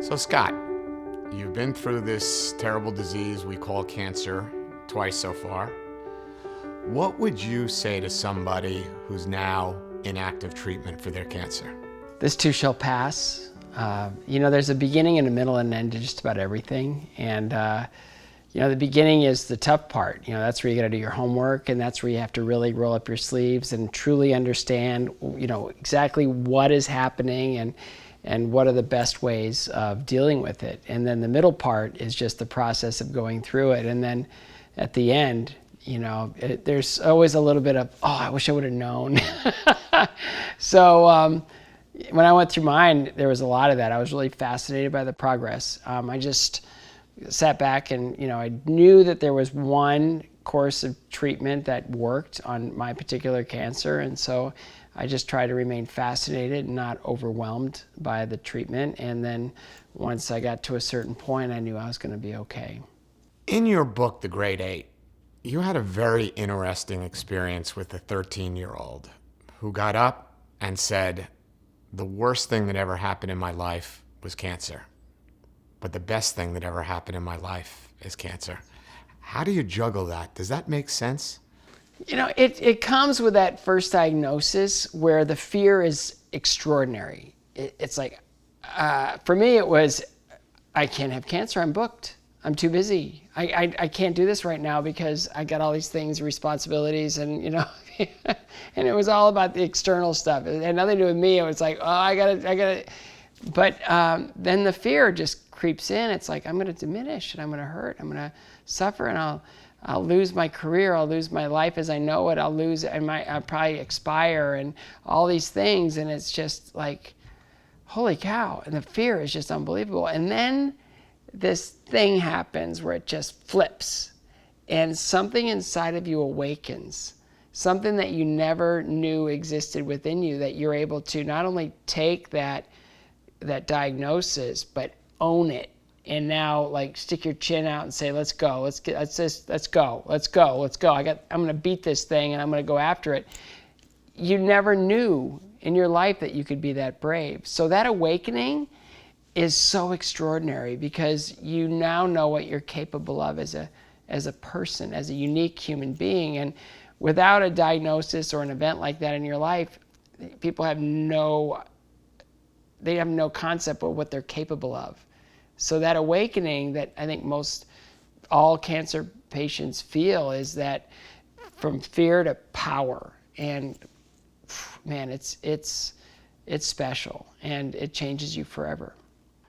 So Scott, you've been through this terrible disease we call cancer twice so far. What would you say to somebody who's now in active treatment for their cancer? This too shall pass. There's a beginning and a middle and an end to just about everything. And, the beginning is the tough part. That's where you got to do your homework, and that's where you have to really roll up your sleeves and truly understand, exactly what is happening and what are the best ways of dealing with it. And then the middle part is just the process of going through it. And then at the end, there's always a little bit of, oh, I wish I would have known. So when I went through mine, there was a lot of that. I was really fascinated by the progress. I just sat back and, I knew that there was one course of treatment that worked on my particular cancer. And so I just tried to remain fascinated and not overwhelmed by the treatment. And then once I got to a certain point, I knew I was going to be okay. In your book, The Great Eight, you had a very interesting experience with a 13-year-old who got up and said, the worst thing that ever happened in my life was cancer, but the best thing that ever happened in my life is cancer. How do you juggle that? Does that make sense? It comes with that first diagnosis where the fear is extraordinary. It's like, for me, it was, I can't have cancer, I'm booked. I'm too busy. I can't do this right now because I got all these things, responsibilities, and and it was all about the external stuff. It had nothing to do with me. It was like, oh, I gotta. But then the fear just creeps in. It's like, I'm gonna diminish, and I'm gonna hurt, I'm gonna suffer, and I'll lose my career, I'll lose my life as I know it, I'll probably expire, and all these things, and it's just like, holy cow, and the fear is just unbelievable. And then this thing happens where it just flips, and something inside of you awakens, something that you never knew existed within you, that you're able to not only take that diagnosis, but own it. And now, like, stick your chin out and say, let's go, let's go. I'm gonna beat this thing, and I'm gonna go after it. You never knew in your life that you could be that brave. So that awakening is so extraordinary, because you now know what you're capable of as a person, as a unique human being. And without a diagnosis or an event like that in your life, people have no concept of what they're capable of. So that awakening that I think all cancer patients feel is that from fear to power. And man, it's special, and it changes you forever.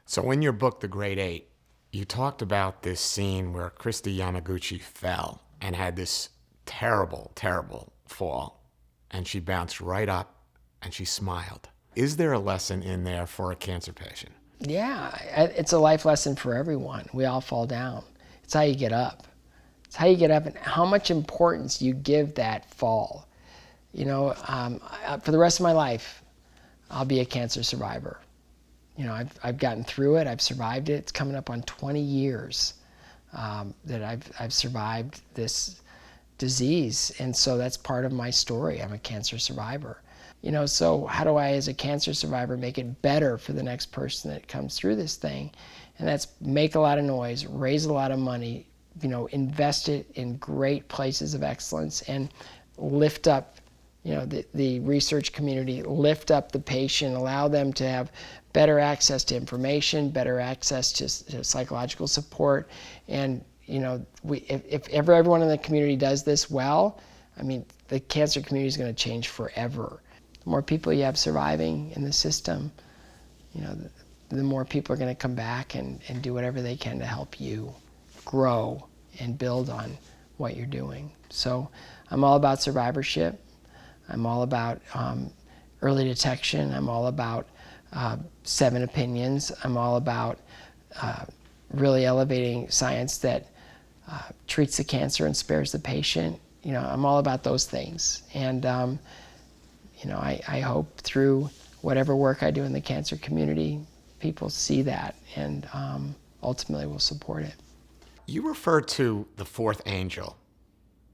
So in your book, The Great Eight, you talked about this scene where Kristi Yamaguchi fell and had this terrible, terrible fall, and she bounced right up and she smiled. Is there a lesson in there for a cancer patient? Yeah, it's a life lesson for everyone. We all fall down. It's how you get up. It's how you get up and how much importance you give that fall. For the rest of my life, I'll be a cancer survivor. I've gotten through it. I've survived it. It's coming up on 20 years that I've survived this disease, and so that's part of my story. I'm a cancer survivor. So how do I, as a cancer survivor, make it better for the next person that comes through this thing? And that's make a lot of noise, raise a lot of money, invest it in great places of excellence, and lift up the research community, lift up the patient, allow them to have better access to information, better access to psychological support. And if everyone in the community does this well, the cancer community is going to change forever. The more people you have surviving in the system, the more people are going to come back and do whatever they can to help you grow and build on what you're doing. So I'm all about survivorship. I'm all about early detection. I'm all about seven opinions. I'm all about really elevating science that treats the cancer and spares the patient. I'm all about those things. And I hope through whatever work I do in the cancer community, people see that and ultimately will support it. You refer to the fourth angel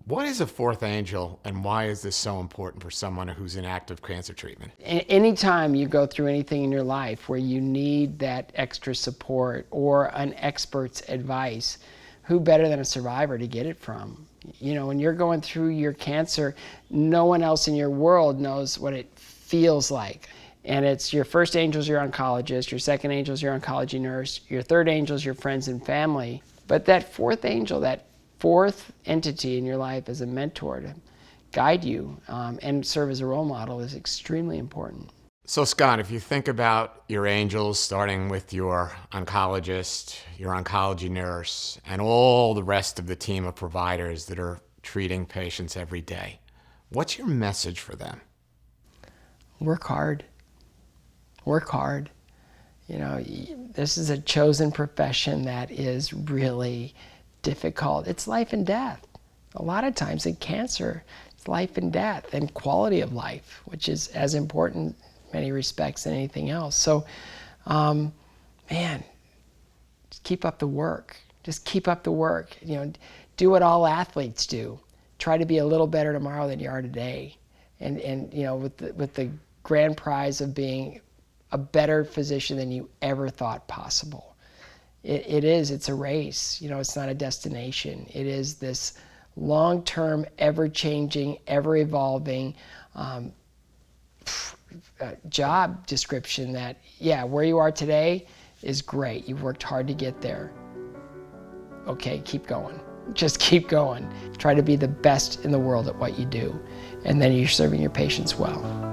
What is a fourth angel, and why is this so important for someone who's in active cancer treatment? Anytime you go through anything in your life where you need that extra support or an expert's advice, who better than a survivor to get it from? You know, when you're going through your cancer, no one else in your world knows what it feels like. And it's your first angel's your oncologist, your second angel's your oncology nurse, your third angel's your friends and family. But that fourth angel, that fourth entity in your life as a mentor to guide you and serve as a role model is extremely important. So, Scott, if you think about your angels, starting with your oncologist, your oncology nurse, and all the rest of the team of providers that are treating patients every day, what's your message for them? Work hard. Work hard. You know, this is a chosen profession that is really difficult. It's life and death. A lot of times in cancer, it's life and death and quality of life, which is as important in many respects than anything else. So, man, just keep up the work. Just keep up the work. You know, do what all athletes do. Try to be a little better tomorrow than you are today. And you know, with the grand prize of being a better physician than you ever thought possible. It's a race, you know, it's not a destination. It is this long-term, ever-changing, ever-evolving job description that, yeah, where you are today is great. You've worked hard to get there. Okay, keep going. Just keep going. Try to be the best in the world at what you do, and then you're serving your patients well.